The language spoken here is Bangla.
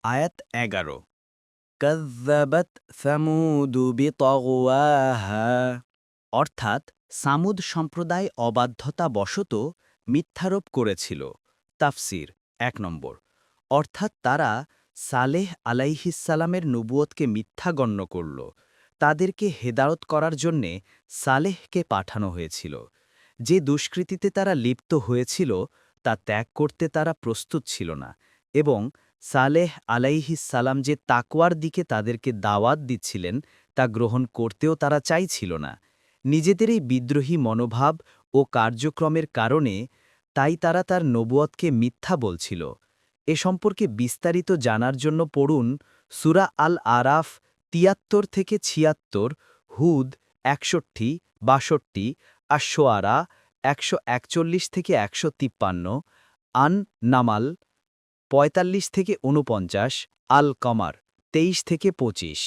আয়াত ১১ কাযযাবাত সামুদু বিতগওয়াহা অর্থাৎ সামুদ সম্প্রদায় অবাধ্যতাবশত মিথ্যারোপ করেছিল। তাফসির ১ নম্বর অর্থাৎ তারা সালেহ আলাইহিসসালামের নবুয়তকে মিথ্যা গণ্য করল। তাদেরকে হেদায়ত করার জন্যে সালেহকে পাঠানো হয়েছিল। যে দুষ্কৃতিতে তারা লিপ্ত হয়েছিল তা ত্যাগ করতে তারা প্রস্তুত ছিল না এবং সালেহ আলাইহিসসালাম যে তাকওয়ার দিকে তাদেরকে দাওয়াত দিচ্ছিলেন তা গ্রহণ করতেও তারা চাইছিল না। নিজেদের এই বিদ্রোহী মনোভাব ও কার্যক্রমের কারণে তাই তারা তার নবুয়তকে মিথ্যা বলছিল। এ সম্পর্কে বিস্তারিত জানার জন্য পড়ুন সূরা আল আরাফ ৭৩ থেকে ৭৬, হুদ ৬১, ৬২, আশ-শুআরা ১৪১ থেকে ১৫৩, আন নামাল ৪৫ থেকে ৪৯, আল কমার ২৩ থেকে ২৫।